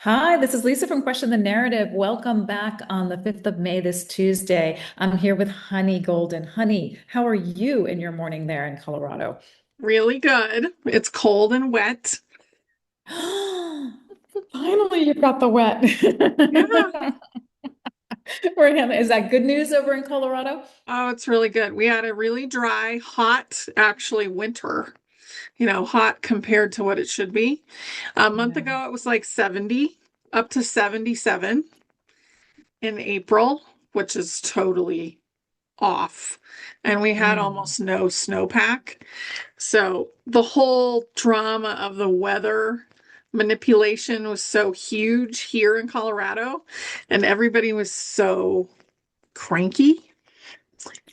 Hi, this is Lisa from Question the Narrative. Welcome back on the 5th of May, this Tuesday. I'm here with Honey Golden. Honey, how are you in your morning there in Colorado? Really good. It's cold and wet. Finally, you've got the wet. Yeah. Is that good news over in Colorado? Oh, it's really good. We had a really dry, hot, actually winter, hot compared to what it should be. A month Yeah. ago, it was like 70, up to 77 in April, which is totally off. And we had Mm. almost no snowpack. So the whole drama of the weather manipulation was so huge here in Colorado, and everybody was so cranky.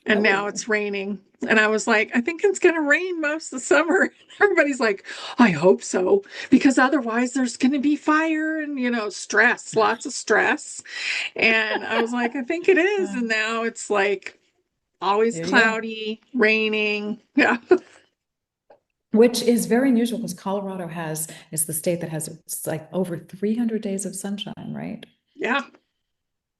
And now Oh, it's raining. And I was like, I think it's going to rain most of the summer. Everybody's like, I hope so, because otherwise there's going to be fire and, stress, lots of stress. And I was like, I think it is. And now it's like always there you go. cloudy, raining. Yeah. Which is very unusual because is the state that has it's like over 300 days of sunshine, right? Yeah.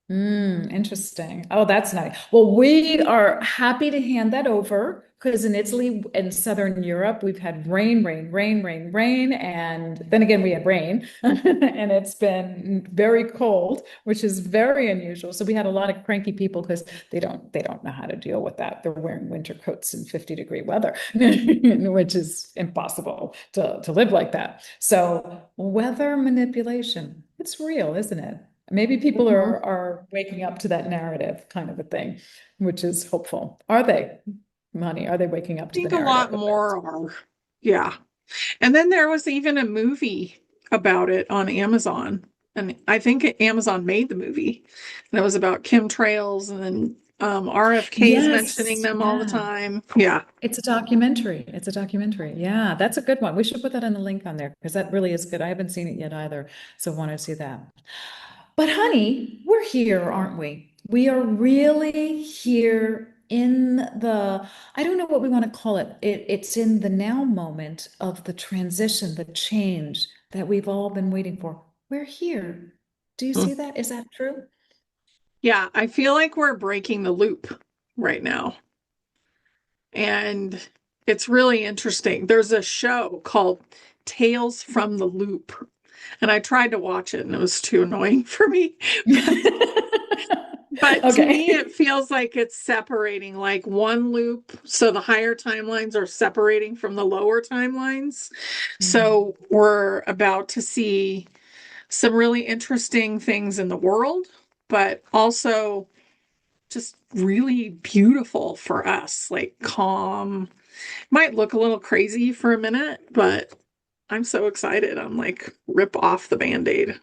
Interesting. Oh, that's nice. Well, we are happy to hand that over because in Italy and Southern Europe, we've had rain, rain, rain, rain, rain. And then again, we had rain and it's been very cold, which is very unusual. So we had a lot of cranky people because they don't know how to deal with that. They're wearing winter coats in 50-degree weather, which is impossible to live like that. So weather manipulation, it's real, isn't it? Maybe people Mhm. are waking up to that narrative kind of a thing, which is hopeful. Are they, Money? Are they waking up I to the think a lot narrative of it? more are. Yeah. And then there was even a movie about it on Amazon. And I think Amazon made the movie. And it was about chemtrails and then RFK's mentioning Yes, them all the yeah. time. Yeah. It's a documentary. It's a documentary. Yeah, that's a good one. We should put that in the link on there because that really is good. I haven't seen it yet either, so want to see that. But honey, we're here, aren't we? We are really here in I don't know what we want to call it. It's in the now moment of the transition, the change that we've all been waiting for. We're here. Do you Mm. see that? Is that true? Yeah. I feel like we're breaking the loop right now. And it's really interesting. There's a show called Tales from the Loop. And I tried to watch it and it was too annoying for me. But to me, Okay. it feels like it's separating like one loop. So the higher timelines are separating from the lower timelines. Mm, So we're about to see some really interesting things in the world, but also just really beautiful for us, like calm. Might look a little crazy for a minute, but I'm so excited. I'm like, rip off the band-aid.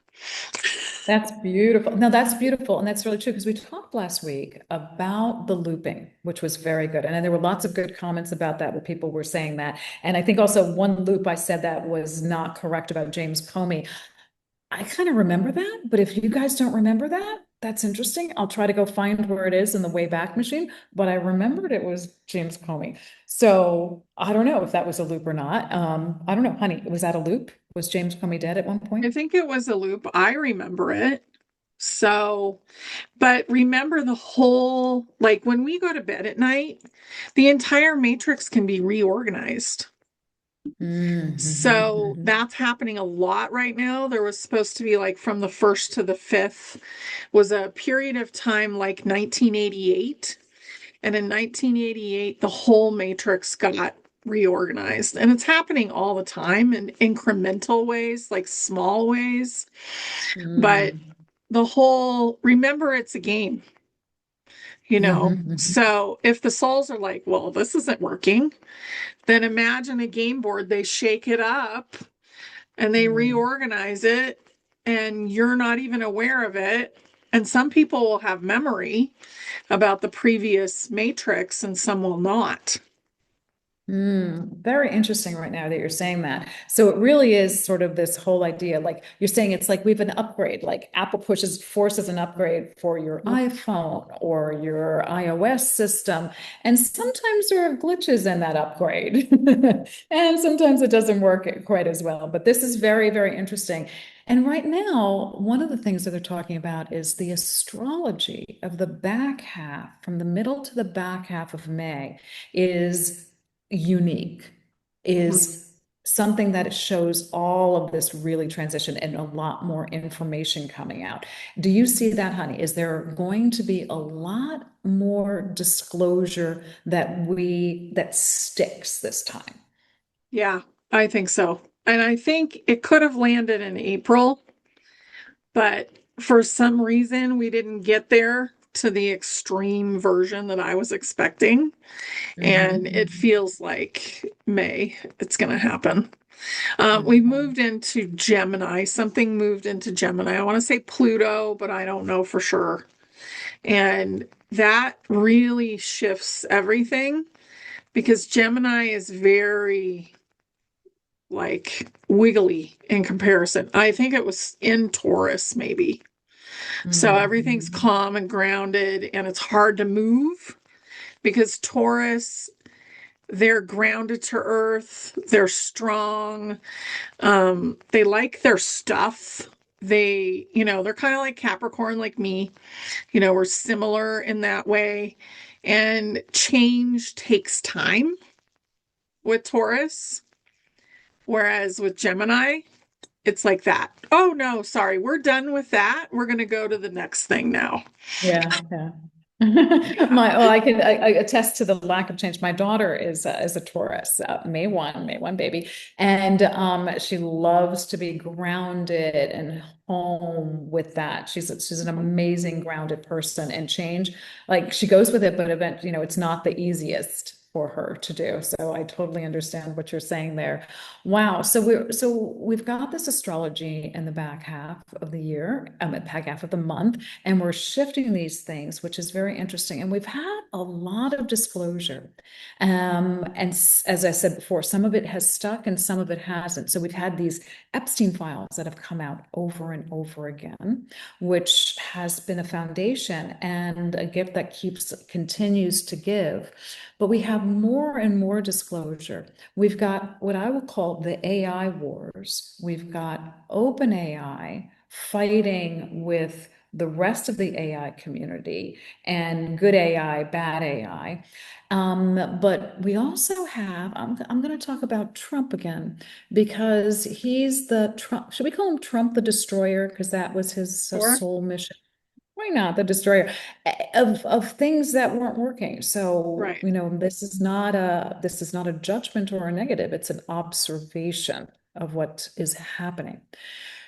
that's beautiful. No, that's beautiful. And that's really true because we talked last week about the looping, which was very good. And then there were lots of good comments about that where people were saying that. And I think also one loop I said that was not correct about James Comey. I kind of remember that, but if you guys don't remember that, that's interesting. I'll try to go find where it is in the Wayback Machine, but I remembered it was James Comey. So I don't know if that was a loop or not. I don't know, honey, was that a loop? Was James Comey dead at one I point? think it was a loop. I remember it. So, but remember the whole, like when we go to bed at night, the entire matrix can be reorganized. So Mm-hmm. that's happening a lot right now. There was supposed to be like from the first to the fifth was a period of time like 1988. And in 1988, the whole matrix got reorganized. And it's happening all the time in incremental ways, like small ways. But Mm-hmm. the whole, remember, it's a game, you know? Mm-hmm. So if the souls are like, well, this isn't working, then imagine a game board, they shake it up and they Mm-hmm. reorganize it, and you're not even aware of it. And some people will have memory about the previous matrix and some will not. Very interesting right now that you're saying that. So it really is sort of this whole idea, like you're saying, it's like we have an upgrade, like Apple forces an upgrade for your Mhm. iPhone or your iOS system. And sometimes there are glitches in that upgrade. And sometimes it doesn't work quite as well. But this is very, very interesting. And right now, one of the things that they're talking about is the astrology of the back half, from the middle to the back half of May, is unique, Mhm. is something that shows all of this really transition and a lot more information coming out. Do you see that, honey? Is there going to be a lot more disclosure that sticks this time? Yeah, I think so. And I think it could have landed in April, but for some reason we didn't get there to the extreme version that I was expecting. And it Mhm. feels like May it's going to happen. We Okay. moved into Gemini. Something moved into Gemini. I want to say Pluto, but I don't know for sure. And that really shifts everything because Gemini is very like wiggly in comparison. I think it was in Taurus, maybe. So everything's Mhm. calm and grounded, and it's hard to move because Taurus, they're grounded to earth, they're strong, they like their stuff. They're kind of like Capricorn, like me. We're similar in that way. And change takes time with Taurus, whereas with Gemini, it's like that. Oh no, sorry, we're done with that. We're going to go to the next thing now. Yeah, yeah. Yeah. I attest to the lack of change. My daughter is a Taurus, May 1 baby, and she loves to be grounded and home with that. She's an amazing grounded person, and change, like she goes with it, but it's not the easiest for her to do. So I totally understand what you're saying there. Wow. So we've got this astrology in the back half of the year, the back half of the month. And we're shifting these things, which is very interesting. And we've had a lot of disclosure. As I said before, some of it has stuck and some of it hasn't. So we've had these Epstein files that have come out over and over again, which has been a foundation and a gift that continues to give. But we have more and more disclosure. We've got what I would call the AI wars. We've got open AI fighting with the rest of the AI community and good AI, bad AI. But we also have, I'm going to talk about Trump again because he's the Trump. Should we call him Trump the Destroyer? Because that was his Or sole mission. Why not the destroyer of things that weren't working? So, right. this is not a judgment or a negative. It's an observation of what is happening.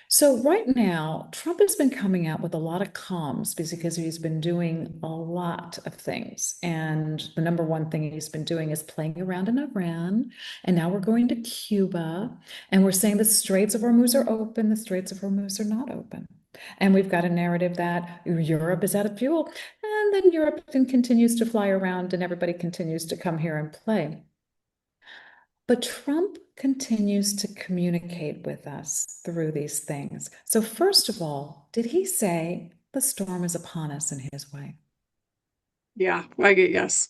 So right now, Trump has been coming out with a lot of comms because he's been doing a lot of things. And the number one thing he's been doing is playing around in Iran. And now we're going to Cuba. And we're saying the Straits of Hormuz are open, the Straits of Hormuz are not open. And we've got a narrative that Europe is out of fuel. And then Europe continues to fly around and everybody continues to come here and play. But Trump continues to communicate with us through these things. So, first of all, did he say the storm is upon us in his way? Yeah, I get yes.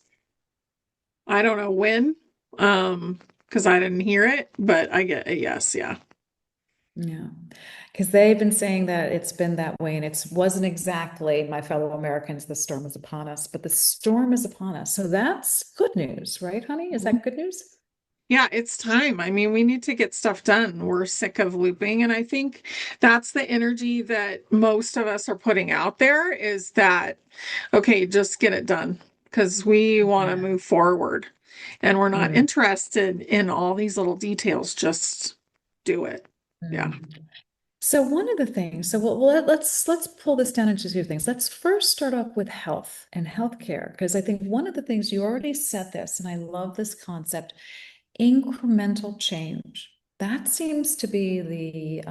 I don't know when, because I didn't hear it, but I get a yes, yeah. Yeah, because they've been saying that it's been that way, and it wasn't exactly, my fellow Americans, the storm is upon us, but the storm is upon us. So that's good news, right, honey? Is Mhm. that good news? Yeah, it's time. I mean, we need to get stuff done. We're sick of looping. And I think that's the energy that most of us are putting out there is that, okay, just get it done because we want to Yeah. move forward and we're not Mm, interested in all these little details. Just do it. Yeah. mm. So one of the things, so let's pull this down into two things. Let's first start off with health and healthcare, because I think one of the things you already said this, and I love this concept, incremental change. That seems to be the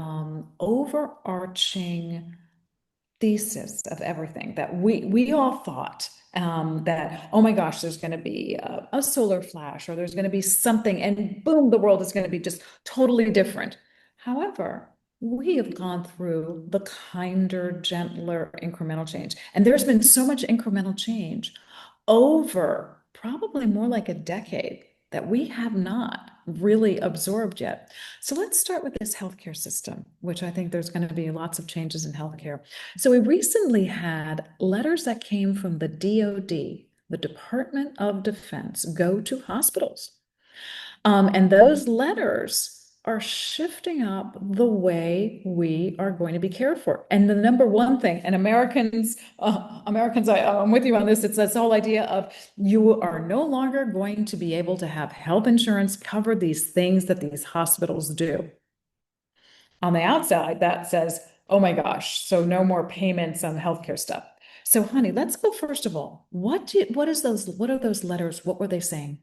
overarching thesis of everything that we all thought that, oh my gosh, there's going to be a solar flash or there's going to be something, and boom, the world is going to be just totally different. However, we have gone through the kinder, gentler incremental change. And there's been so much incremental change over probably more like a decade that we have not really absorbed yet. So let's start with this healthcare system, which I think there's going to be lots of changes in healthcare. So we recently had letters that came from the DoD, the Department of Defense, go to hospitals. And those letters are shifting up the way we are going to be cared for. And the number one thing, and Americans, I'm with you on this. It's this whole idea of you are no longer going to be able to have health insurance cover these things that these hospitals do. On the outside, that says, oh my gosh, so no more payments on healthcare stuff. So, honey, let's go first of all. What are those letters? What were they saying?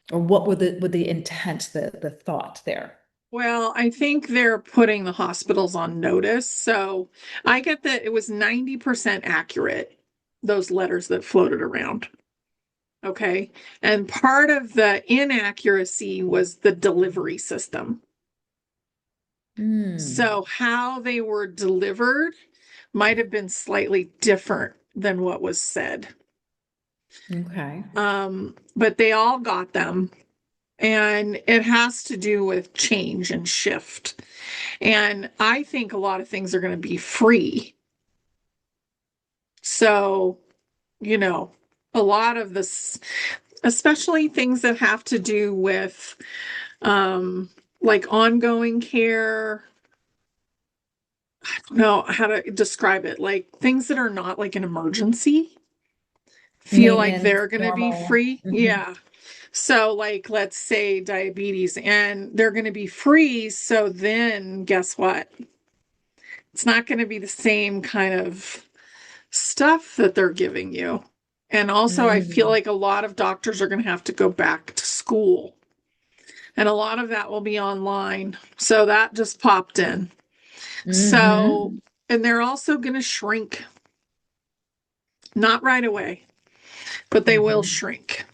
Or what were the intent, the thought there? Well, I think they're putting the hospitals on notice. So I get that it was 90% accurate, those letters that floated around. Okay. And part of the inaccuracy was the delivery system. Hmm. So how they were delivered might have been slightly different than what was said. Okay. But they all got them. And it has to do with change and shift. And I think a lot of things are going to be free. So, you know, a lot of this, especially things that have to do with like ongoing care. I don't know how to describe it. Like things that are not like an emergency feel like Maintenance, they're going to be normal. free. Mhm. Yeah. So, like, let's say diabetes, and they're going to be free. So then, guess what? It's not going to be the same kind of stuff that they're giving you. And also, I feel Mm. like a lot of doctors are going to have to go back to school, and a lot of that will be online. So that just popped in. So, Hmm. and they're also going to shrink, not right away, but they will Hmm. shrink.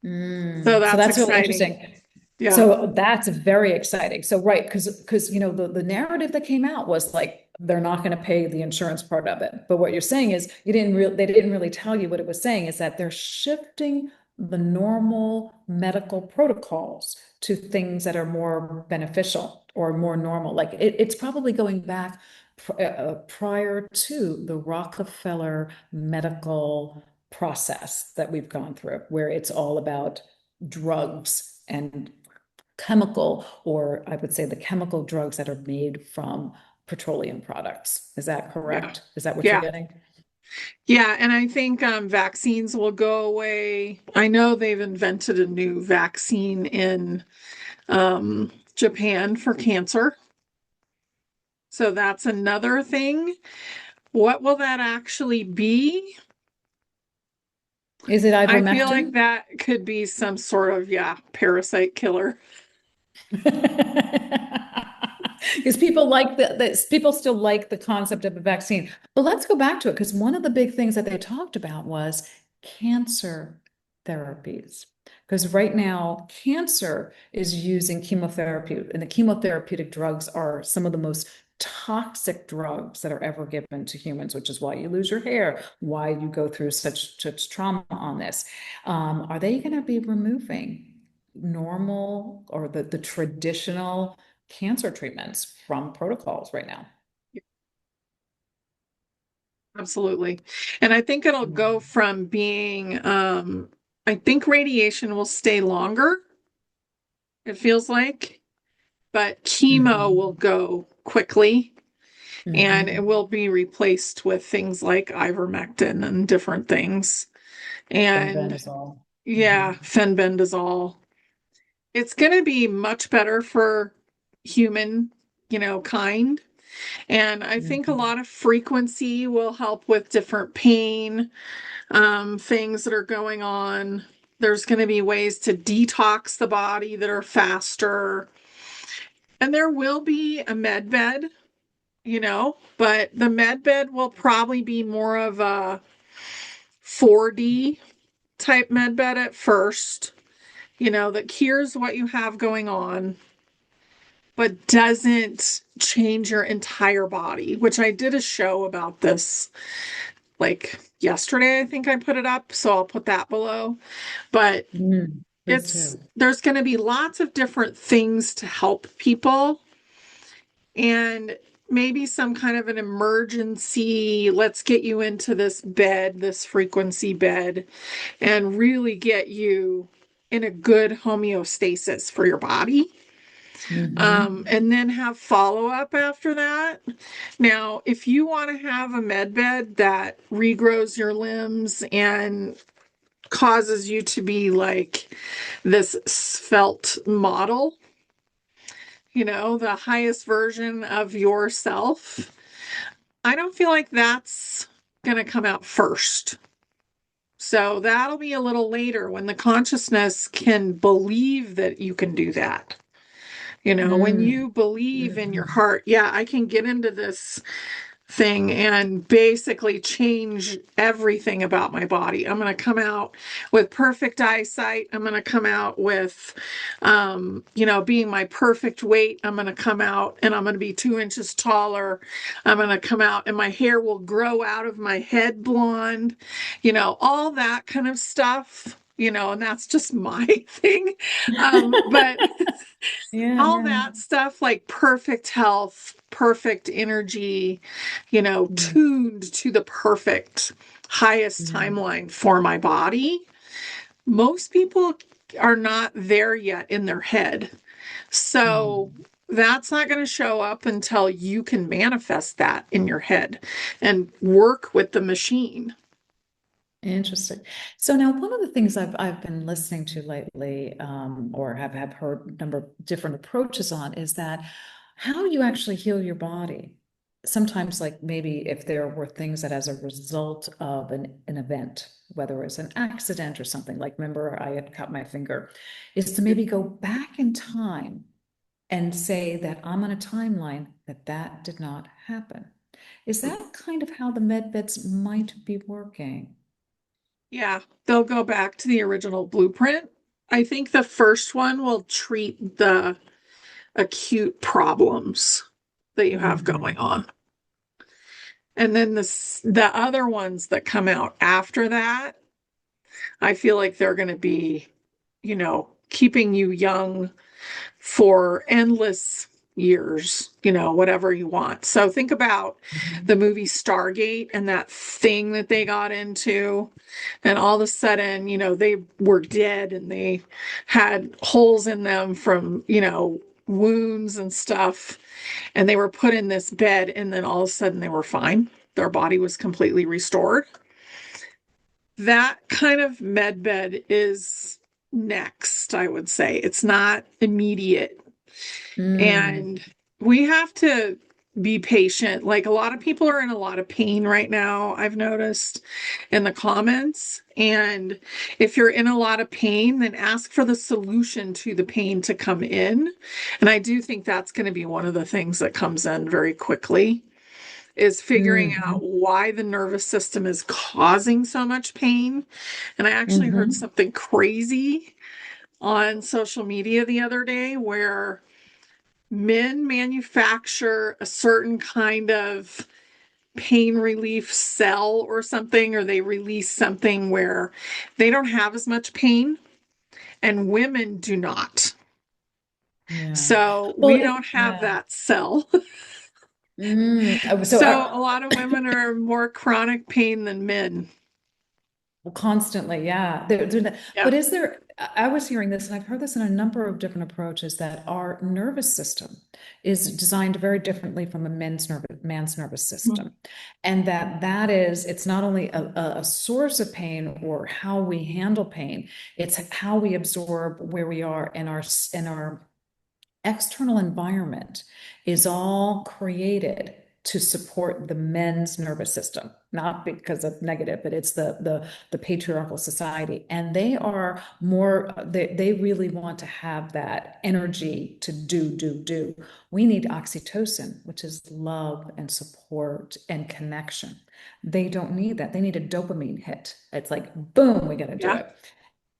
So Mm. So that's that's really exciting. interesting. Yeah. So that's very exciting. So right, because you know the narrative that came out was like they're not going to pay the insurance part of it. But what you're saying is they didn't really tell you what it was saying is that they're shifting the normal medical protocols to things that are more beneficial or more normal. Like it's probably going back prior to the Rockefeller medical process that we've gone through, where it's all about drugs and chemical, or I would say the chemical drugs that are made from petroleum products. Is that Yeah. correct? Is that what you're Yeah. getting? Yeah, and I think vaccines will go away. I know they've invented a new vaccine in Japan for cancer. So that's another thing. What will that actually be? Is it I feel like ivermectin? that could be some sort of, yeah, parasite killer. Because people like people still like the concept of a vaccine. But let's go back to it because one of the big things that they talked about was cancer therapies. Because right now, cancer is using chemotherapy, and the chemotherapeutic drugs are some of the most toxic drugs that are ever given to humans, which is why you lose your hair, why you go through such trauma on this. Are they going to be removing normal or the traditional cancer treatments from protocols right now? Absolutely. And I think it'll go Mm. from being, I think radiation will stay longer, it feels like, but chemo will Mhm. go quickly and it Mhm. will be replaced with things like ivermectin and different things. And Benvenazole. yeah, Mhm. fenbendazole. It's going to be much better for human, kind. And I think a Mhm. lot of frequency will help with different pain, things that are going on. There's going to be ways to detox the body that are faster. And there will be a med bed, but the med bed will probably be more of a 4D type med bed at first, that cures what you have going on, but doesn't change your entire body, which I did a show about this like yesterday. I think I put it up, so I'll put that below. But Please do. there's going to be lots of different things to help people, and maybe some kind of an emergency, let's get you into this bed, this frequency bed, and really get you in a good homeostasis for your body. Hmm. And then have follow up after that. Now, if you want to have a med bed that regrows your limbs and causes you to be like this svelte model, the highest version of yourself, I don't feel like that's going to come out first. So that'll be a little later when the consciousness can believe that you can do that. When Mm. you believe in your Mhm. heart, yeah, I can get into this thing and basically change everything about my body. I'm going to come out with perfect eyesight. I'm going to come out with, being my perfect weight. I'm going to come out and I'm going to be 2 inches taller. I'm going to come out and my hair will grow out of my head blonde, all that kind of stuff. And that's just my thing. But Yeah, all yeah. that stuff like perfect health, perfect energy, Mm. tuned to the perfect highest Yeah. timeline for my body. Most people are not there yet in their head. So Mm. that's not going to show up until you can manifest that in your head and work with the machine. Interesting. So now one of the things I've been listening to lately, or have heard a number of different approaches on, is that how you actually heal your body. Sometimes, like maybe if there were things that as a result of an event, whether it's an accident or something, like remember I had cut my finger, is to maybe go back in time and say that I'm on a timeline that that did not happen. Is that kind of how the med beds might be working? Yeah, they'll go back to the original blueprint. I think the first one will treat the acute problems that you have going Hmm. on. And then the other ones that come out after that, I feel like they're going to be, keeping you young for endless years, whatever you want. So think about the movie Stargate and that thing that they got into, and all of a sudden, they were dead and they had holes in them from, wounds and stuff, and they were put in this bed, and then all of a sudden they were fine. Their body was completely restored. That kind of med bed is next, I would say. It's not immediate. Mm. And we have to be patient. Like a lot of people are in a lot of pain right now, I've noticed in the comments. And if you're in a lot of pain, then ask for the solution to the pain to come in. And I do think that's going to be one of the things that comes in very quickly is figuring Hmm. out why the nervous system is causing so much pain. And I actually heard Hmm. something crazy on social media the other day where men manufacture a certain kind of pain relief cell or something, or they release something where they don't have as much pain, and women do not. Yeah. So Well, we don't have yeah. that cell. So So a lot of women are more chronic pain than men. well, constantly, yeah. Yeah. But is there, I was hearing this, and I've heard this in a number of different approaches, that our nervous system is designed very differently from a man's nervous system. And that is, it's not only a source of pain or how we handle pain, it's how we absorb where we are in our external environment is all created to support the men's nervous system, not because of negative, but it's the patriarchal society. And they are more, they really want to have that energy to do. We need oxytocin, which is love and support and connection. They don't need that. They need a dopamine hit. It's like, boom, we got to do Yeah. it.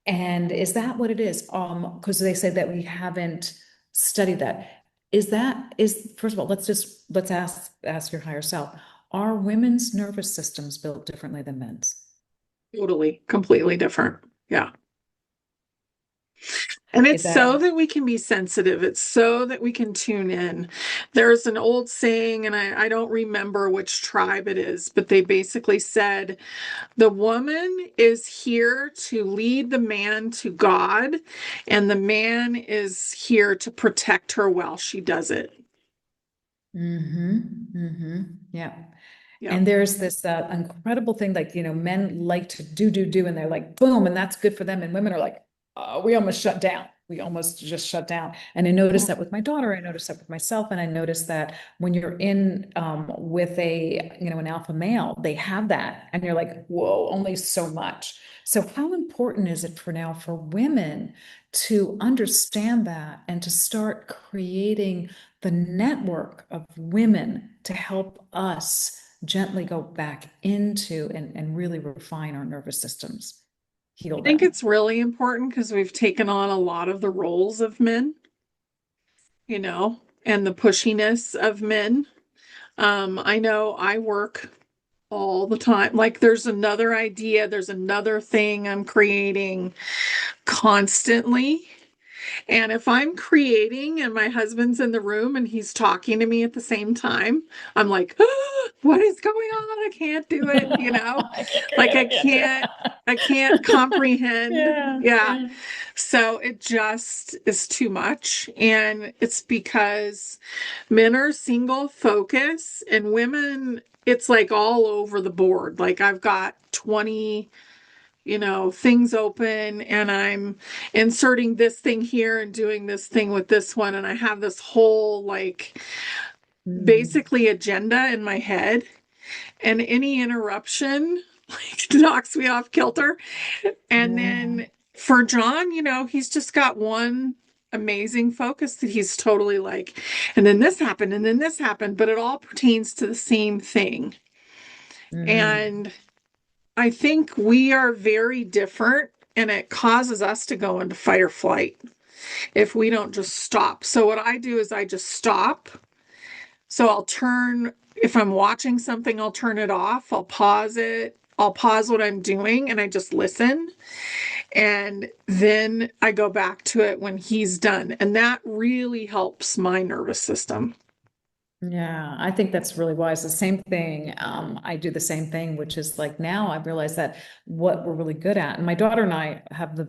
And is that what it is? Because they say that we haven't studied that. Is first of all, let's ask your higher self. Are women's nervous systems built differently than men's? Totally, completely different. Yeah. And Is it's so that that we can be sensitive. It's so that we can tune in. There's an old saying, and I don't remember which tribe it is, but they basically said the woman is here to lead the man to God, and the man is here to protect her while she does it. yeah. Yeah. And there's this incredible thing, like, men like to do, and they're like, boom, and that's good for them. And women are like, oh, we almost shut down. We almost just shut down. And I noticed that with my daughter. I noticed that with myself. And I noticed that when you're in with an alpha male, they have that. And you're like, whoa, only so much. So how important is it for now for women to understand that and to start creating the network of women to help us gently go back into and really refine our nervous systems, I heal think them. it's really important because we've taken on a lot of the roles of men, you know, and the pushiness of men. I know I work all the time. Like there's another idea, there's another thing I'm creating constantly. And if I'm creating and my husband's in the room and he's talking to me at the same time, I'm like, oh, what is going on? I can't do it, you know? I can't Like create, I can't do it. I can't comprehend. Yeah, Yeah. yeah. So it just is too much. And it's because men are single focus and women, it's like all over the board. Like I've got 20 things open and I'm inserting this thing here and doing this thing with this one. And I have this whole like Mm, basically agenda in my head. And any interruption like knocks me off kilter. And yeah. then for John, he's just got one amazing focus that he's totally like, and then this happened, and then this happened, but it all pertains to the same thing. Hmm. And I think we are very different, and it causes us to go into fight or flight if we don't just stop. So, what I do is I just stop. So, if I'm watching something, I'll turn it off, I'll pause it, I'll pause what I'm doing, and I just listen. And then I go back to it when he's done. And that really helps my nervous system. Yeah, I think that's really wise. The same thing, I do the same thing, which is like now I realize that what we're really good at, and my daughter and I have the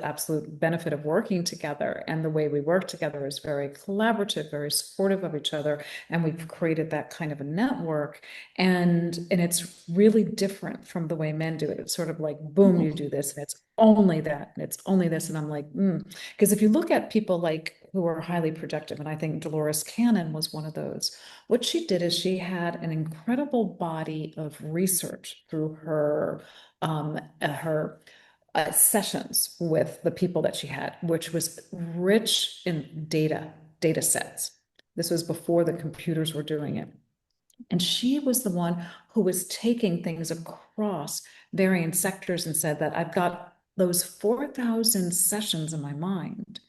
absolute benefit of working together, and the way we work together is very collaborative, very supportive of each other, and we've created that kind of a network, and it's really different from the way men do it. It's sort of like, boom, you do this, and it's only that, and it's only this, and I'm like, because if you look at people like who are highly productive, and I think Dolores Cannon was one of those. What she did is she had an incredible body of research through her sessions with the people that she had, which was rich in data sets. This was before the computers were doing it. And she was the one who was taking things across varying sectors and said that I've got those 4,000 sessions in my mind,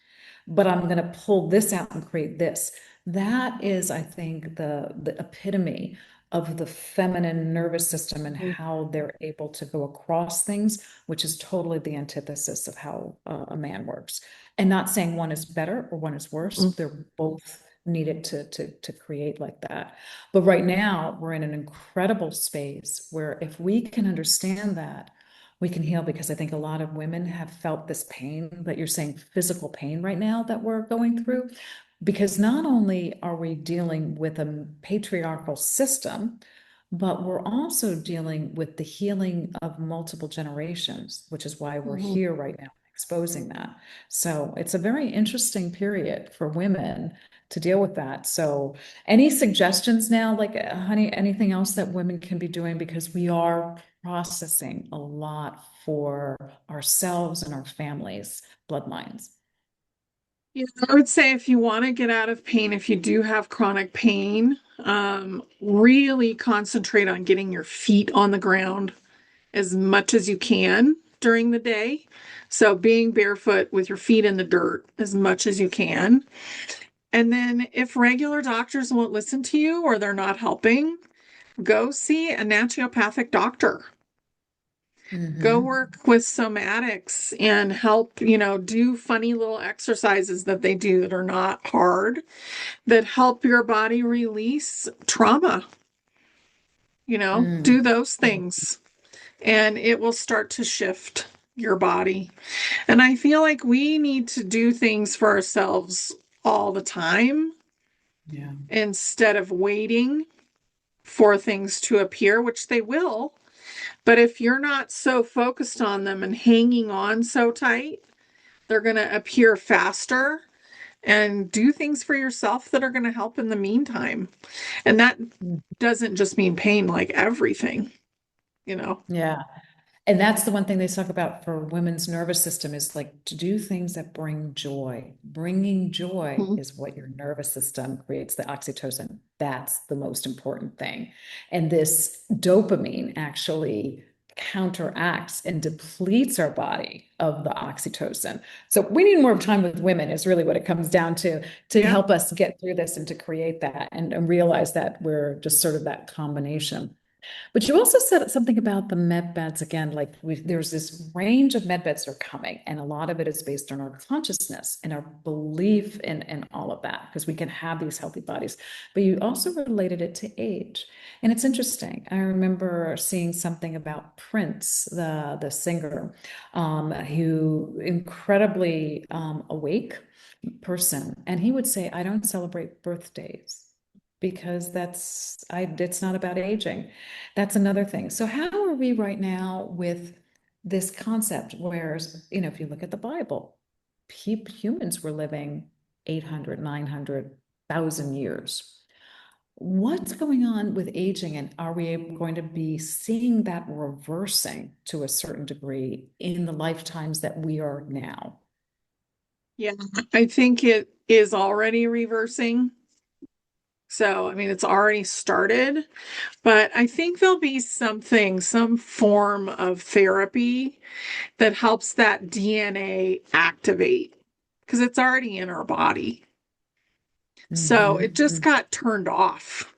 but I'm going to pull this out and create this. That is, I think, the epitome of the feminine nervous system and how they're able to go across things, which is totally the antithesis of how a man works. And not saying one is better or one is worse, they're both needed to create like that. But right now, we're in an incredible space where if we can understand that, we can heal, because I think a lot of women have felt this pain that you're saying, physical pain right now that we're going through, because not only are we dealing with a patriarchal system, but we're also dealing with the healing of multiple generations, which is why we're Mhm. here right now exposing that. So it's a very interesting period for women to deal with that. So any suggestions now, like honey, anything else that women can be doing because we are processing a lot for ourselves and our families, bloodlines. Yeah, I would say if you want to get out of pain, if you do have chronic pain, really concentrate on getting your feet on the ground as much as you can during the day. So being barefoot with your feet in the dirt as much as you can. And then if regular doctors won't listen to you or they're not helping, go see a naturopathic doctor. Go Mm-hmm. work with somatics and help, do funny little exercises that they do that are not hard, that help your body release trauma. Mm. Do those things and it will start to shift your body. And I feel like we need to do things for ourselves all the time Yeah. instead of waiting for things to appear, which they will. But if you're not so focused on them and hanging on so tight, they're going to appear faster, and do things for yourself that are going to help in the meantime. And that Mm. doesn't just mean pain, like everything, you know. Yeah. And that's the one thing they talk about for women's nervous system is like to do things that bring joy. Bringing joy Mhm. is what your nervous system creates the oxytocin. That's the most important thing. And this dopamine actually counteracts and depletes our body of the oxytocin. So we need more time with women is really what it comes down to Yeah. help us get through this and to create that and realize that we're just sort of that combination. But you also said something about the med beds again, like there's this range of med beds that are coming, and a lot of it is based on our consciousness and our belief in all of that, because we can have these healthy bodies. But you also related it to age. And it's interesting. I remember seeing something about Prince, the singer, who incredibly awake person. And he would say, I don't celebrate birthdays because it's not about aging. That's another thing. So how are we right now with this concept? Whereas, if you look at the Bible, humans were living 800, 900,000 years. What's going on with aging, and are we going to be seeing that reversing to a certain degree in the lifetimes that we are now? Yeah. I think it is already reversing. So, I mean, it's already started, but I think there'll be something, some form of therapy that helps that DNA activate because it's already in our body. So it just Mm-hmm. got turned off.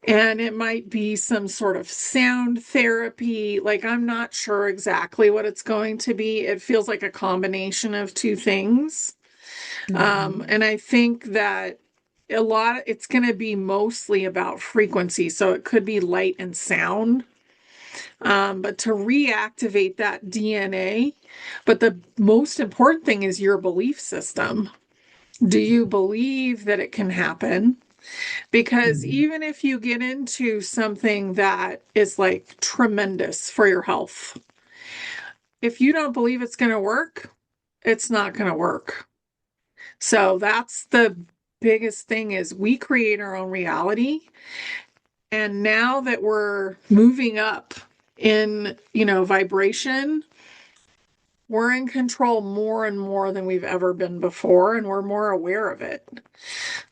And it might be some sort of sound therapy. Like, I'm not sure exactly what it's going to be. It feels like a combination of two things. Mm-hmm. And I think that it's going to be mostly about frequency. So it could be light and sound. But to reactivate that DNA, but the most important thing is your belief system. Do you believe that it can happen? Because Mm-hmm. even if you get into something that is like tremendous for your health, if you don't believe it's going to work, it's not going to work. So that's the biggest thing is we create our own reality. And now that we're moving up in, vibration, we're in control more and more than we've ever been before, and we're more aware of it.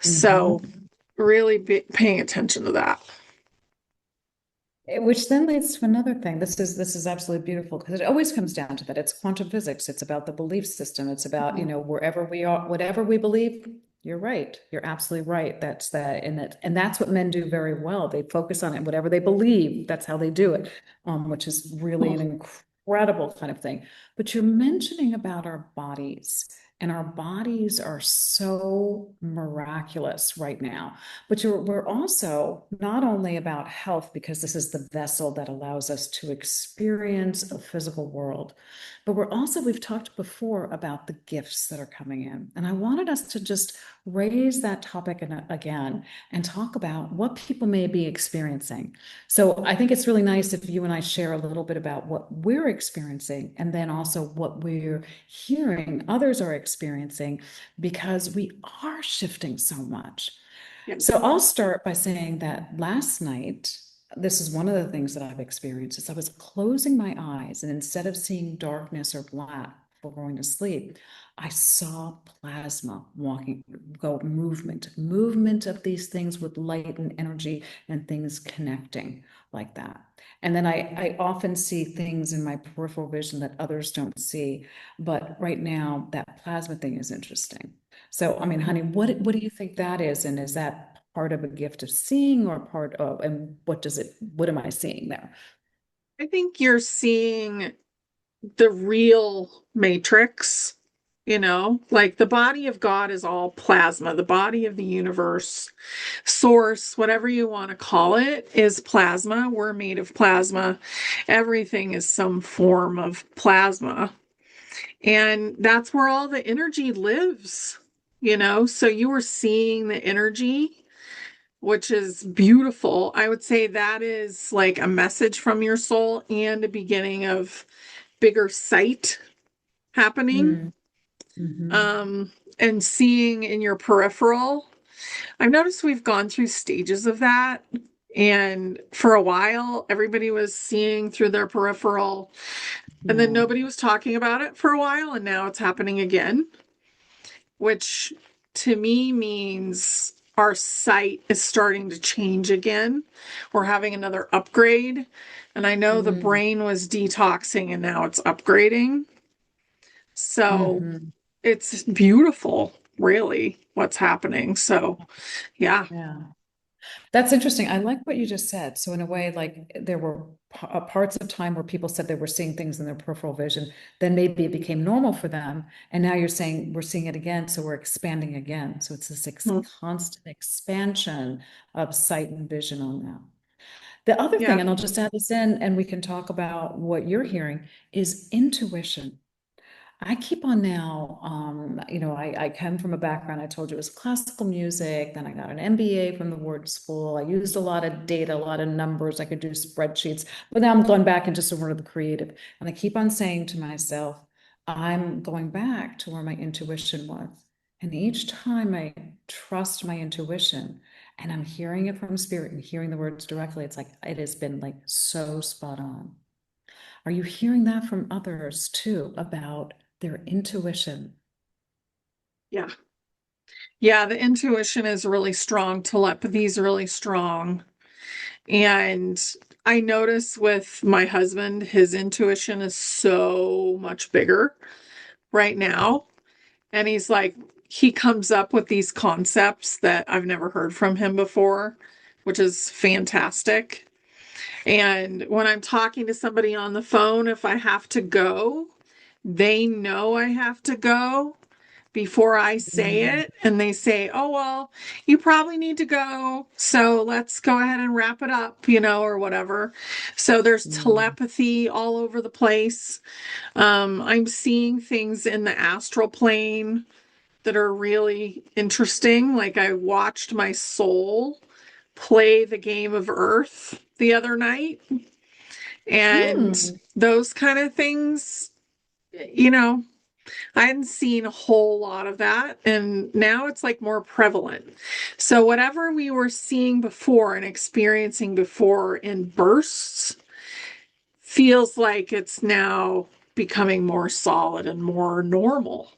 So Mm-hmm. really paying attention to that. Which then leads to another thing. This is absolutely beautiful because it always comes down to that. It's quantum physics. It's about the belief system. It's about, Mhm. wherever we are, whatever we believe, you're right. You're absolutely right. That's that, and that's what men do very well. They focus on it, whatever they believe, that's how they do it, which is really an incredible kind of thing. But you're mentioning about our bodies, and our bodies are so miraculous right now. But we're also not only about health, because this is the vessel that allows us to experience a physical world, but we've talked before about the gifts that are coming in. And I wanted us to just raise that topic again and talk about what people may be experiencing. So I think it's really nice if you and I share a little bit about what we're experiencing and then also what we're hearing others are experiencing, because we are shifting so much. So Yes. I'll start by saying that last night, this is one of the things that I've experienced, is I was closing my eyes, and instead of seeing darkness or black before going to sleep, I saw plasma walking, movement of these things with light and energy and things connecting like that. And then I often see things in my peripheral vision that others don't see. But right now, that plasma thing is interesting. So, I mean, honey, what do you think that is? And is that part of a gift of seeing or part of, and what am I seeing there? I think you're seeing the real matrix, like the body of God is all plasma. The body of the universe, source, whatever you want to call it, is plasma. We're made of plasma. Everything is some form of plasma. And that's where all the energy lives. So you were seeing the energy, which is beautiful. I would say that is like a message from your soul and a beginning of bigger sight happening. Mm, hmm. And seeing in your peripheral. I've noticed we've gone through stages of that. And for a while, everybody was seeing through their peripheral, and then Yeah. nobody was talking about it for a while, and now it's happening again, which to me means our sight is starting to change again. We're having another upgrade. And I know the Mm, brain was detoxing and now it's upgrading. So hmm. it's beautiful, really, what's happening. So, yeah. Yeah. That's interesting. I like what you just said. So in a way, like there were parts of time where people said they were seeing things in their peripheral vision, then maybe it became normal for them. And now you're saying we're seeing it again, so we're expanding again. So it's this Hmm. constant expansion of sight and vision on that. The other Yeah. thing, and I'll just add this in, and we can talk about what you're hearing, is intuition. I keep on now, I come from a background, I told you it was classical music, then I got an MBA from the word school. I used a lot of data, a lot of numbers. I could do spreadsheets, but now I'm going back into sort of the creative. And I keep on saying to myself, I'm going back to where my intuition was. And each time I trust my intuition and I'm hearing it from spirit and hearing the words directly, it's like it has been like so spot on. Are you hearing that from others too about their intuition? Yeah. Yeah. The intuition is really strong. Telepathy is really strong. And I notice with my husband, his intuition is so much bigger right now. And he's like, he comes up with these concepts that I've never heard from him before, which is fantastic. And when I'm talking to somebody on the phone, if I have to go, they know I have to go before I say Mm, it. And they say, oh, well, you probably need to go. So let's go ahead and wrap it up, or whatever. So there's mm, telepathy all over the place. I'm seeing things in the astral plane that are really interesting. Like I watched my soul play the game of Earth the other night, and mm, those kind of things, you know, I hadn't seen a whole lot of that, and now it's like more prevalent. So, whatever we were seeing before and experiencing before in bursts feels like it's now becoming more solid and more normal.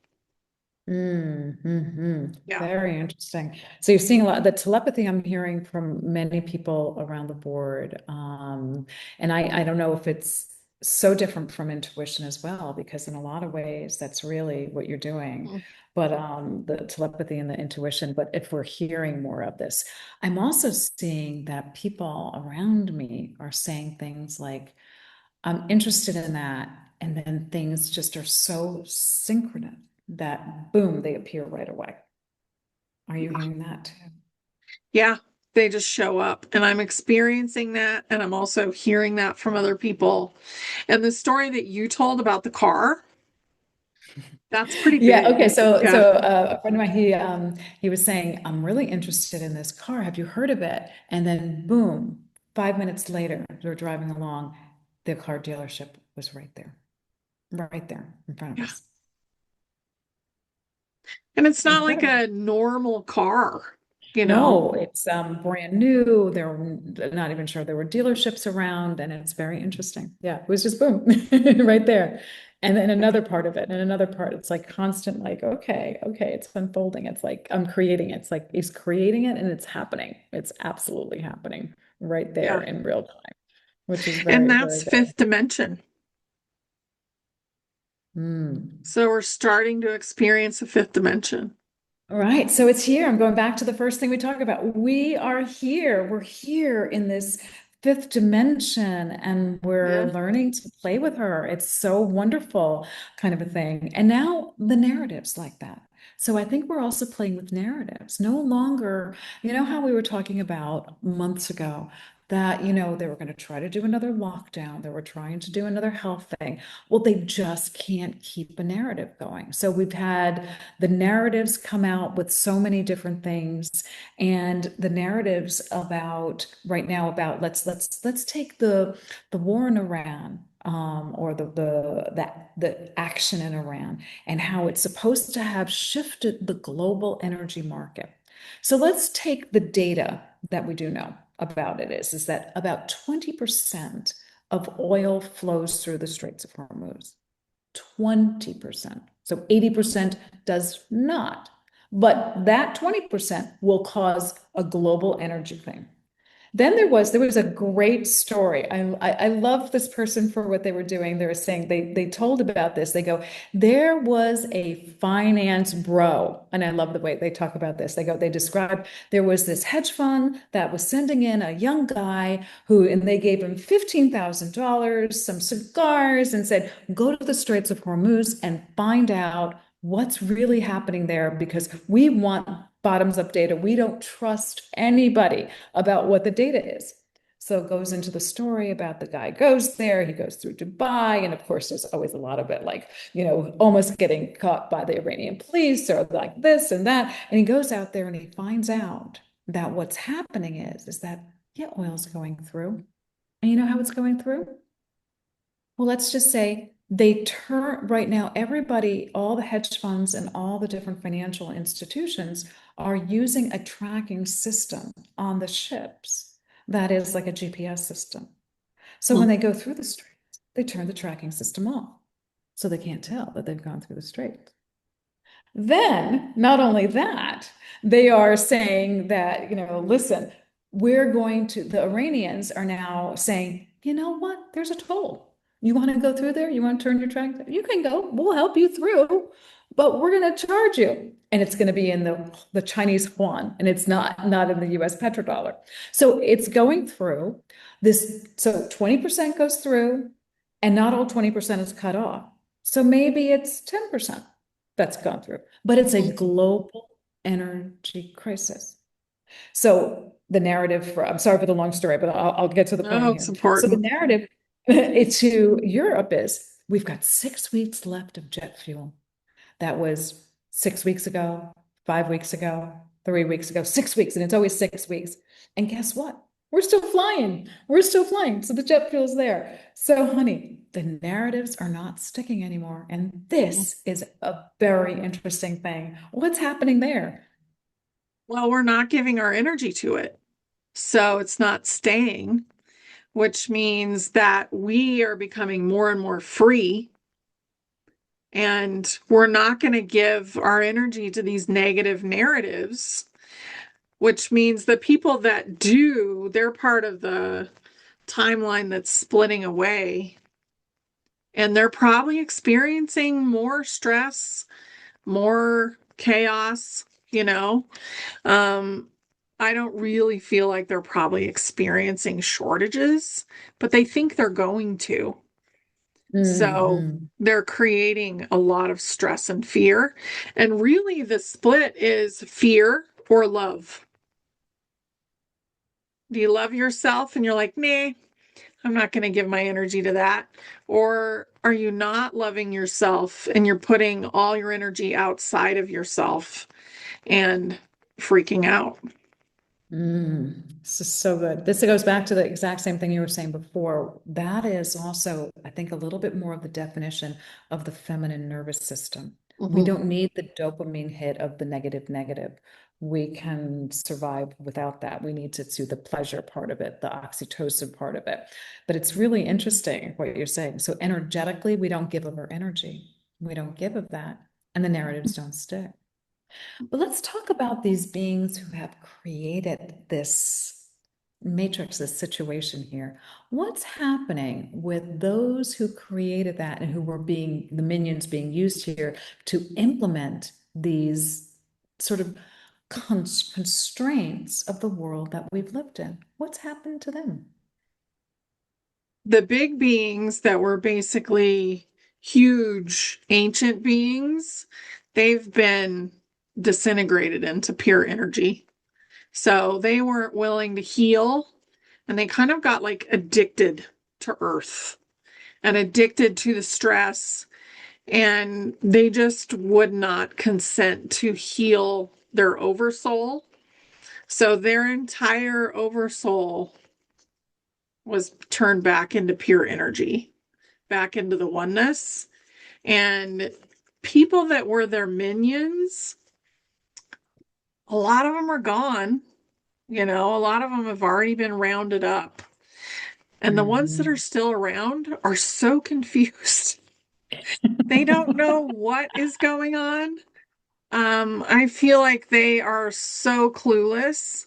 Yeah. Very interesting. So you're seeing a lot, the telepathy I'm hearing from many people around the board. And I don't know if it's so different from intuition as well, because in a lot of ways, that's really what you're doing. But the telepathy and the intuition, but if we're hearing more of this, I'm also seeing that people around me are saying things like, I'm interested in that. And then things just are so synchronous that boom, they appear right away. Are you hearing that too? Yeah, they just show up. And I'm experiencing that. And I'm also hearing that from other people. And the story that you told about the car, That's pretty Yeah, big. okay. So Yeah. so a friend of mine, he was saying, I'm really interested in this car. Have you heard of it? And then boom, 5 minutes later, they're driving along. The car dealership was right there in front of Yeah. us. And it's not like Incredible. a normal car, you know? No, it's brand new. They're not even sure there were dealerships around, and it's very interesting. Yeah, it was just boom, right there. And then another part of it, and another part, it's like constant, like, okay, it's unfolding. It's like I'm creating it. It's like he's creating it and it's happening. It's absolutely happening right there Yeah. in real time, which is And very, very that's good. fifth dimension. Hmm. So we're starting to experience a fifth dimension. All right, so it's here. I'm going back to the first thing we talked about. We are here. We're here in this fifth dimension and we're Yeah. learning to play with her. It's so wonderful, kind of a thing. And now the narratives like that. So I think we're also playing with narratives. No longer, you know how we were talking about months ago that, they were going to try to do another lockdown. They were trying to do another health thing. Well, they just can't keep a narrative going. So we've had the narratives come out with so many different things, and the narratives about right now about let's take the war in Iran, or the action in Iran, and how it's supposed to have shifted the global energy market. So let's take the data that we do know about it is that about 20% of oil flows through the Straits of Hormuz. 20%. So 80% does not. But that 20% will cause a global energy thing. Then there was a great story. I love this person for what they were doing. They were saying they told about this. They go, there was a finance bro, and I love the way they talk about this. They describe there was this hedge fund that was sending in a young guy who, and they gave him $15,000, some cigars, and said, go to the Straits of Hormuz and find out what's really happening there because we want bottoms up data. We don't trust anybody about what the data is. So it goes into the story about the guy goes there, he goes through Dubai, and of course, there's always a lot of it like, almost getting caught by the Iranian police or like this and that. And he goes out there and he finds out that what's happening is that, yeah, oil's going through. And you know how it's going through? Well, let's just say they turn right now, everybody, all the hedge funds and all the different financial institutions are using a tracking system on the ships that is like a GPS system. So when Hmm. they go through the straits, they turn the tracking system off. So they can't tell that they've gone through the strait. Then, not only that, they are saying that, listen, the Iranians are now saying, you know what? There's a toll. You want to go through there? You want to turn your track? You can go. We'll help you through, but we're going to charge you. And it's going to be in the Chinese yuan, and it's not in the US petrodollar. So it's going through this. So 20% goes through, and not all 20% is cut off. So maybe it's 10% that's gone through, but it's a global energy crisis. So the narrative I'm sorry for the long story, but I'll get to the point No, it's here. So the important. narrative to Europe is we've got 6 weeks left of jet fuel. That was 6 weeks ago, 5 weeks ago, 3 weeks ago, 6 weeks, and it's always 6 weeks. And guess what? We're still flying. We're still flying. So the jet fuel's there. So, honey, the narratives are not sticking anymore. And this is a very interesting thing. What's happening there? Well, we're not giving our energy to it. So it's not staying, which means that we are becoming more and more free. And we're not going to give our energy to these negative narratives, which means the people that do, they're part of the timeline that's splitting away. And they're probably experiencing more stress, more chaos, you know. Um, I don't really feel like they're probably experiencing shortages, but they think they're going to. So Mhm. they're creating a lot of stress and fear. And really, the split is fear or love. Do you love yourself? And you're like, nah, I'm not going to give my energy to that. Or are you not loving yourself and you're putting all your energy outside of yourself and freaking out? This is so good. This goes back to the exact same thing you were saying before. That is also, I think, a little bit more of the definition of the feminine nervous system. We Mhm. don't need the dopamine hit of the negative. We can survive without that. We need to do the pleasure part of it, the oxytocin part of it. But it's really interesting what you're saying. So energetically, we don't give of our energy. We don't give of that, and the narratives don't stick. But let's talk about these beings who have created this matrix, this situation here. What's happening with those who created that and who were being the minions being used here to implement these sort of constraints of the world that we've lived in? What's happened to them? The big beings that were basically huge ancient beings, they've been disintegrated into pure energy. So they weren't willing to heal and they kind of got like addicted to Earth and addicted to the stress. And they just would not consent to heal their oversoul. So their entire oversoul was turned back into pure energy, back into the oneness. And people that were their minions, a lot of them are gone. A lot of them have already been rounded up. And the ones that are Mhm. still around are so confused. They don't know what is going on. I feel like they are so clueless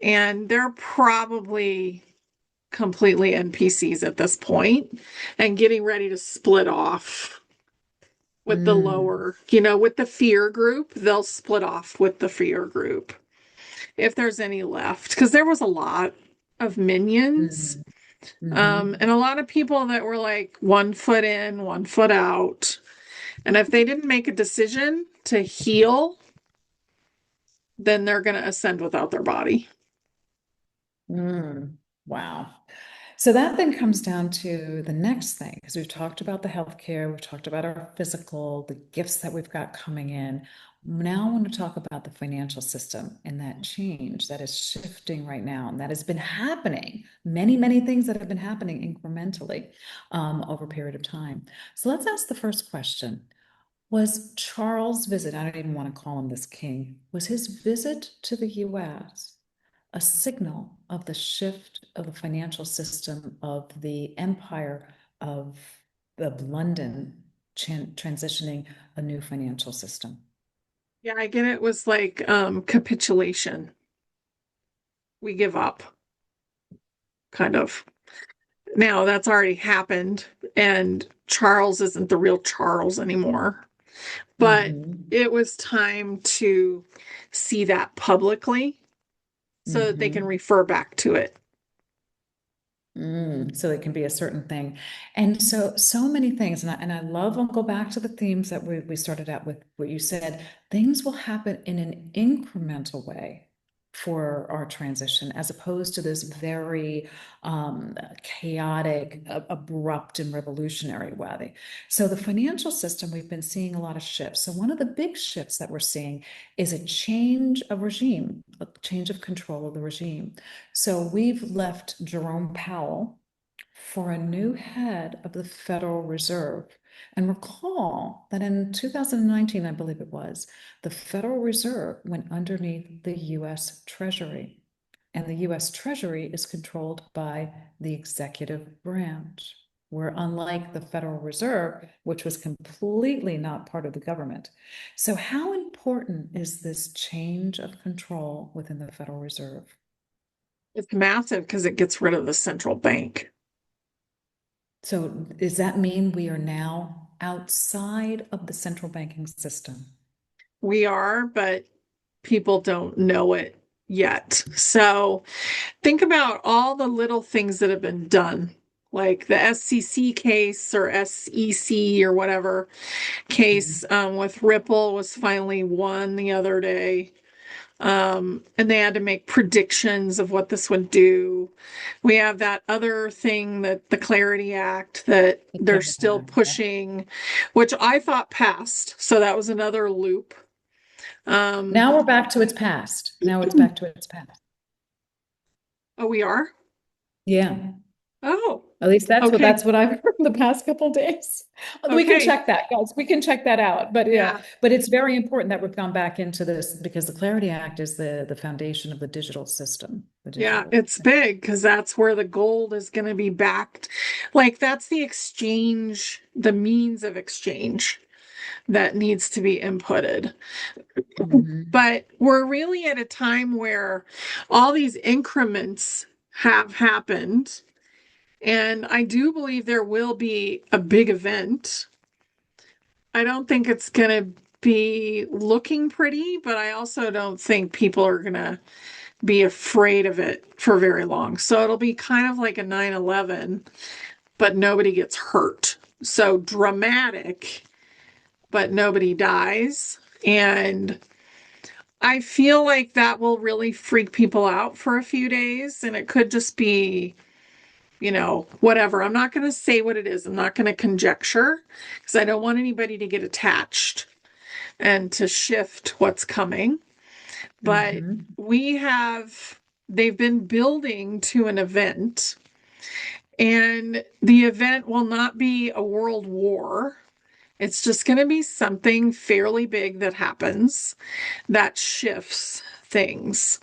and they're probably completely NPCs at this point and getting ready to split off with the Mm. lower, with the fear group. They'll split off with the fear group if there's any left, because there was a lot of minions. Mhm. Mhm. And a lot of people that were like 1 foot in, 1 foot out. And if they didn't make a decision to heal, then they're going to ascend without their body. Mm. Wow. So that then comes down to the next thing, because we've talked about the healthcare, we've talked about our physical, the gifts that we've got coming in. Now I want to talk about the financial system and that change that is shifting right now, and that has been happening. Many things that have been happening incrementally over a period of time. So let's ask the first question. Was Charles' visit, I don't even want to call him this king, was his visit to the US a signal of the shift of the financial system of the empire of London transitioning a new financial system? Yeah, I get it was like capitulation. We give up, kind of. Now that's already happened, and Charles isn't the real Charles anymore. But Mm-hmm. it was time to see that publicly so that they can Mm-hmm. refer back to it. So it can be a certain thing. And so many things. And I love, I'll go back to the themes that we started out with, what you said, things will happen in an incremental way for our transition, as opposed to this very chaotic, abrupt, and revolutionary way. So the financial system, we've been seeing a lot of shifts. So one of the big shifts that we're seeing is a change of regime, a change of control of the regime. So we've left Jerome Powell for a new head of the Federal Reserve. And recall that in 2019, I believe it was, the Federal Reserve went underneath the US Treasury. And the US Treasury is controlled by the executive branch. Where unlike the Federal Reserve, which was completely not part of the government. So, how important is this change of control within the Federal Reserve? It's massive because it gets rid of the central bank. So does that mean we are now outside of the central banking system? We are, but people don't know it yet. So think about all the little things that have been done, like the SCC case or SEC or whatever case Mhm. with Ripple was finally won the other day. And they had to make predictions of what this would do. We have that other thing that the Clarity Act that The they're CARES still Act, yeah. pushing, which I thought passed. So that was another loop. Um, Now we're back to its past. Now it's back to its past. oh, we are? Yeah. Oh, At least okay. that's what I've heard in the past couple of days. We can Okay. check that, guys. We can check that out. But yeah, Yeah. but it's very important that we've gone back into this because the Clarity Act is the foundation of the digital system, the Yeah, digital. it's big because that's where the gold is going to be backed. Like that's the exchange, the means of exchange that needs to be inputted. Mhm. But we're really at a time where all these increments have happened. And I do believe there will be a big event. I don't think it's going to be looking pretty, but I also don't think people are going to be afraid of it for very long. So it'll be kind of like a 9/11, but nobody gets hurt. So dramatic, but nobody dies. And I feel like that will really freak people out for a few days. And it could just be, whatever. I'm not going to say what it is. I'm not going to conjecture because I don't want anybody to get attached and to shift what's coming. But Mhm. we have, they've been building to an event, and the event will not be a world war. It's just going to be something fairly big that happens that shifts things.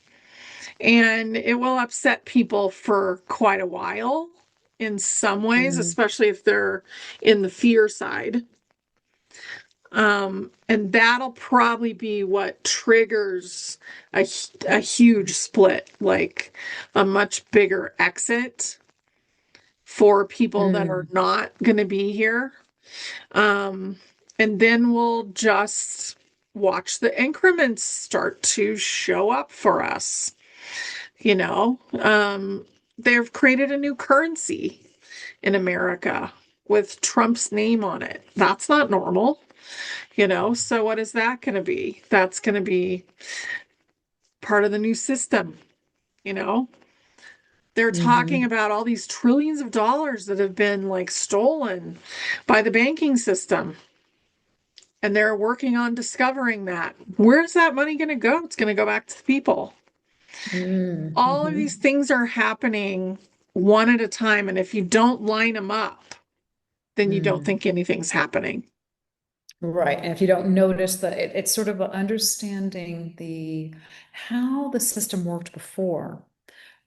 And it will upset people for quite a while in some ways, Mhm. especially if they're in the fear side. And that'll probably be what triggers a huge split, like a much bigger exit for people that are Mhm. not going to be here. Um, and then we'll just watch the increments start to show up for us. You know, they've created a new currency in America with Trump's name on it. That's not normal. So what is that going to be? That's going to be part of the new system. you know they're talking Mhm. about all these trillions of dollars that have been like stolen by the banking system, and they're working on discovering that. Where's that money going to go? It's going to go back to the people. All of these Mhm. things are happening one at a time, and if you don't line them up, then you don't Mhm. think anything's happening. Right. And if you don't notice that it's sort of understanding how the system worked before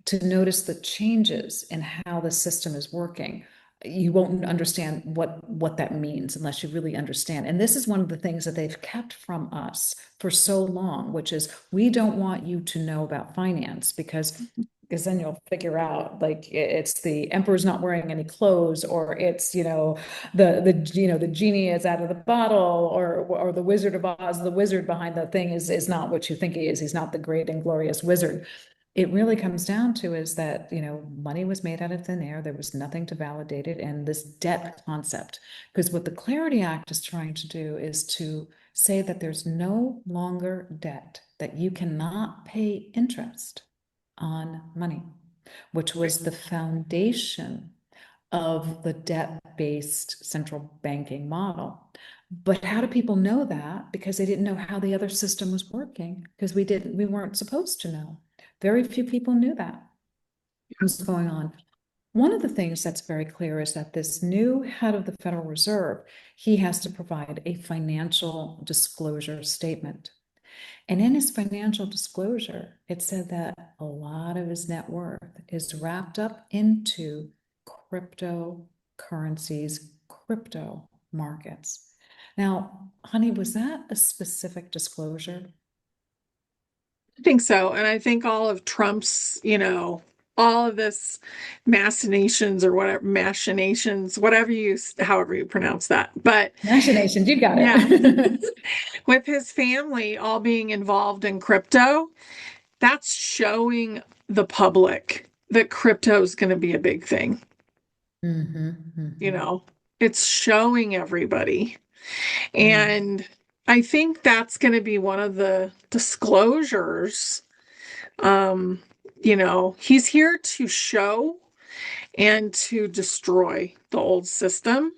to notice the changes in how the system is working. You won't understand what that means unless you really understand. And this is one of the things that they've kept from us for so long, which is we don't want you to know about finance because then you'll figure out like it's the emperor's not wearing any clothes, or it's the genie is out of the bottle, or the Wizard of Oz, the wizard behind the thing is not what you think he is. He's not the great and glorious wizard. It really comes down to is that, money was made out of thin air. There was nothing to validate it. And this debt concept, because what the Clarity Act is trying to do is to say that there's no longer debt, that you cannot pay interest on money, which was the foundation of the debt-based central banking model. But how do people know that? Because they didn't know how the other system was working, because we weren't supposed to know. Very few people knew that was going on. One of the things that's very clear is that this new head of the Federal Reserve, he has to provide a financial disclosure statement. And in his financial disclosure, it said that a lot of his net worth is wrapped up into cryptocurrencies, crypto markets. Now, honey, was that a specific disclosure? I think so. And I think all of Trump's, all of this machinations, however you pronounce that. But Machinations, you got yeah, it. with his family all being involved in crypto, that's showing the public that crypto is going to be a big thing. Mm-hmm, You mm-hmm, know, it's showing everybody. mm, And I think that's going to be one of the disclosures. Um, he's here to show and to destroy the old system.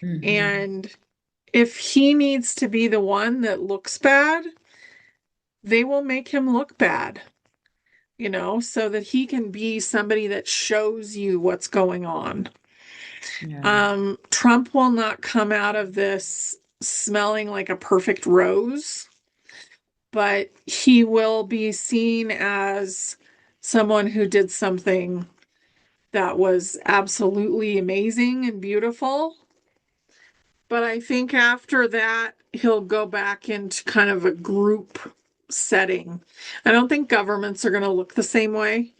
Mhm. And if he needs to be the one that looks bad, they will make him look bad, so that he can be somebody that shows you what's going on. Yeah. Trump will not come out of this smelling like a perfect rose, but he will be seen as someone who did something that was absolutely amazing and beautiful. But I think after that, he'll go back into kind of a group setting. I don't think governments are going to look the same way.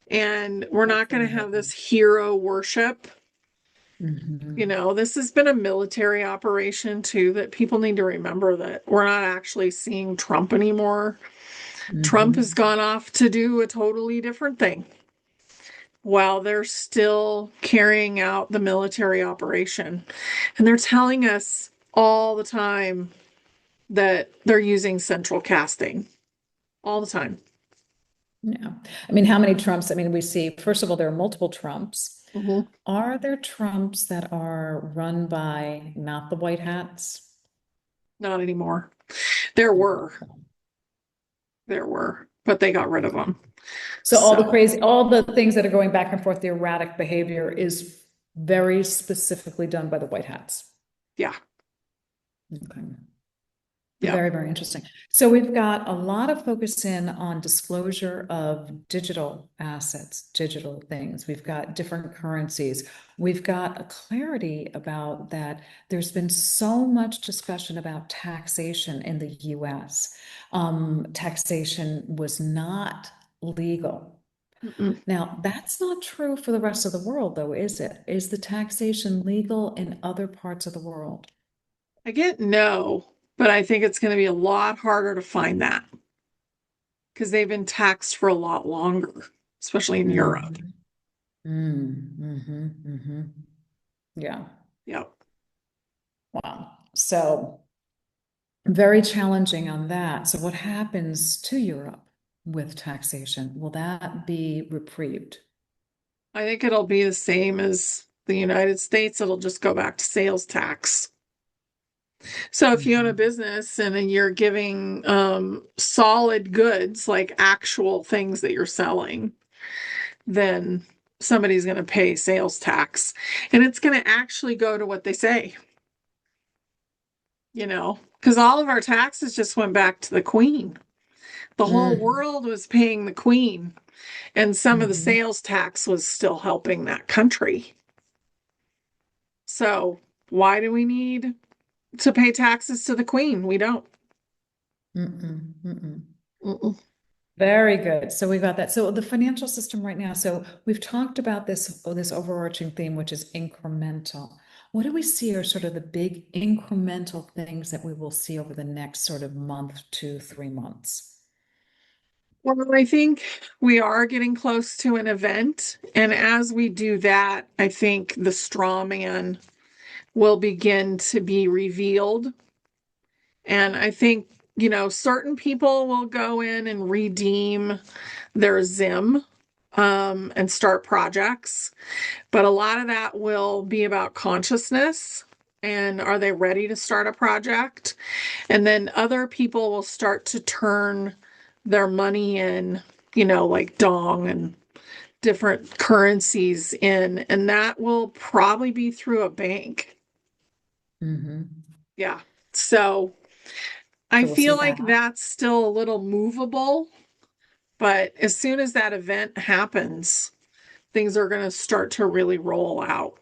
And we're not going Hopefully to have not. this hero worship. Mhm. This has been a military operation too, that people need to remember that we're not actually seeing Trump anymore. Trump has Mhm. gone off to do a totally different thing while they're still carrying out the military operation. And they're telling us all the time that they're using central casting all the time. Yeah. I mean, how many Trumps? I mean, we see, first of all, there are multiple Trumps. Mhm. Are there Trumps that are run by not the white hats? Not anymore. There were, but they got rid of Okay. them. So So, all the things that are going back and forth, the erratic behavior is very specifically done by the white hats. yeah, Okay. yeah. Very, very interesting. So we've got a lot of focus in on disclosure of digital assets, digital things. We've got different currencies. We've got a clarity about that. There's been so much discussion about taxation in the US. Taxation was not legal. Mm-mm. Now, that's not true for the rest of the world, though, is it? Is the taxation legal in other parts of the world? I get no, but I think it's going to be a lot harder to find that because they've been taxed for a lot longer, especially in Europe. Mhm. Mm, Yeah. Yep. Wow. So very challenging on that. So what happens to Europe with taxation? Will that be reprieved? I think it'll be the same as the United States. It'll just go back to sales tax. So if you own a Mhm. business and then you're giving solid goods, like actual things that you're selling, then somebody's going to pay sales tax. And it's going to actually go to what they say, because all of our taxes just went back to the Queen. The whole Mm, world was paying the Queen, and some of the mhm, sales tax was still helping that country. So why do we need to pay taxes to the Queen? We don't. mm. Mm-mm. Very good. So we've got that. So the financial system right now. So we've talked about this overarching theme, which is incremental. What do we see are sort of the big incremental things that we will see over the next sort of month to 3 months? Well, I think we are getting close to an event. And as we do that, I think the straw man will begin to be revealed. And I think, certain people will go in and redeem their Zim and start projects. But a lot of that will be about consciousness. And are they ready to start a project? And then other people will start to turn their money in, like Dong and different currencies in. And that will probably be through a bank. Hmm. Yeah. So I So we'll see feel like that. that's still a little movable. But as soon as that event happens, things are going to start to really roll out.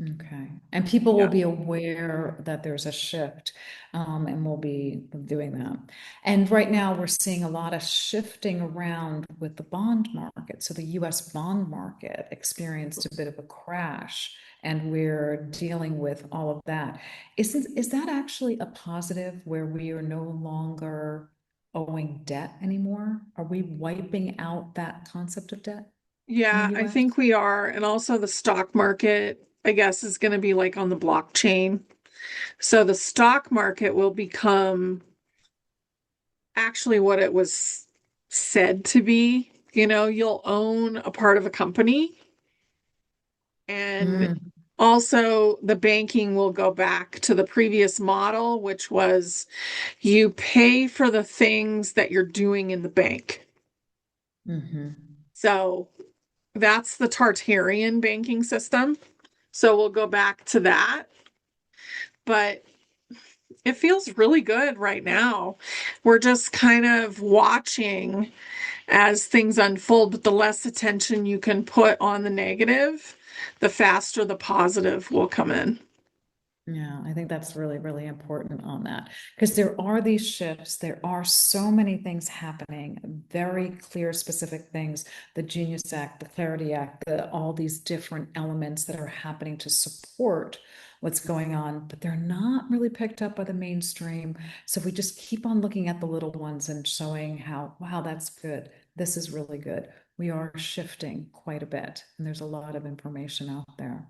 Okay. And people will Yeah. be aware that there's a shift, and we'll be doing that. And right now, we're seeing a lot of shifting around with the bond market. So the US bond market experienced a bit of a crash, and we're dealing with all of that. Is that actually a positive where we are no longer owing debt anymore? Are we wiping out that concept of debt in the Yeah, I US? think we are. And also the stock market, I guess, is going to be like on the blockchain. So the stock market will become actually what it was said to be. You know, you'll own a part of a company, and Mm, also the banking will go back to the previous model, which was you pay for the things that you're doing in the bank. mhm. So that's the Tartarian banking system. So we'll go back to that. But it feels really good right now. We're just kind of watching as things unfold, but the less attention you can put on the negative, the faster the positive will come in. Yeah, I think that's really, really important on that because there are these shifts. There are so many things happening, very clear, specific things. The Genius Act, the Clarity Act, all these different elements that are happening to support what's going on, but they're not really picked up by the mainstream. So if we just keep on looking at the little ones and showing how, wow, that's good. This is really good. We are shifting quite a bit, and there's a lot of information out there.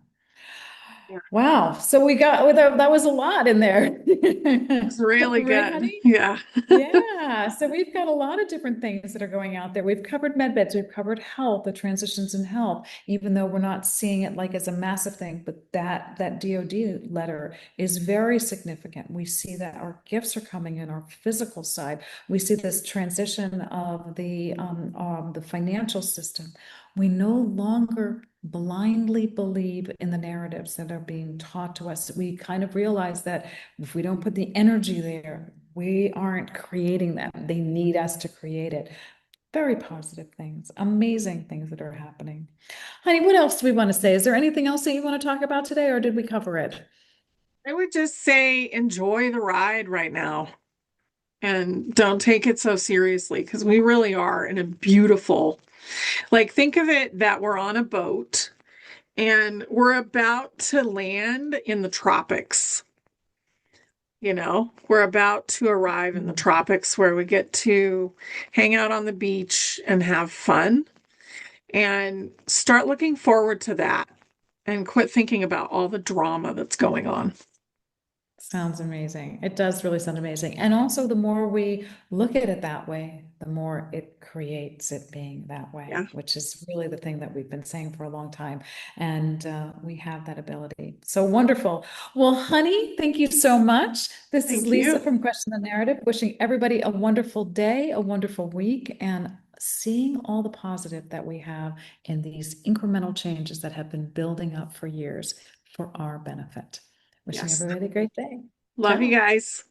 Yeah, Wow. So we got that was a lot in there. it's really Right, good. honey? Yeah. Yeah. So we've got a lot of different things that are going out there. We've covered med beds, we've covered health, the transitions in health, even though we're not seeing it like as a massive thing, but that DoD letter is very significant. We see that our gifts are coming in our physical side. We see this transition of the financial system. We no longer blindly believe in the narratives that are being taught to us. We kind of realize that if we don't put the energy there, we aren't creating them. They need us to create it. Very positive things, amazing things that are happening. Honey, what else do we want to say? Is there anything else that you want to talk about today, or did we cover it? I would just say enjoy the ride right now and don't take it so seriously because we really are in a beautiful, like, think of it that we're on a boat and we're about to land in the tropics. You know, we're about to arrive in the Mm. tropics where we get to hang out on the beach and have fun and start looking forward to that and quit thinking about all the drama that's going on. Sounds amazing. It does really sound amazing. And also, the more we look at it that way, the more it creates it being that Yeah. way, which is really the thing that we've been saying for a long time. And we have that ability. So wonderful. Well, honey, thank you so much. This is Thank Lisa you. from Question the Narrative, wishing everybody a wonderful day, a wonderful week, and seeing all the positive that we have in these incremental changes that have been building up for years for our benefit. Wishing Yes. everybody a great day. Love you Ciao. guys.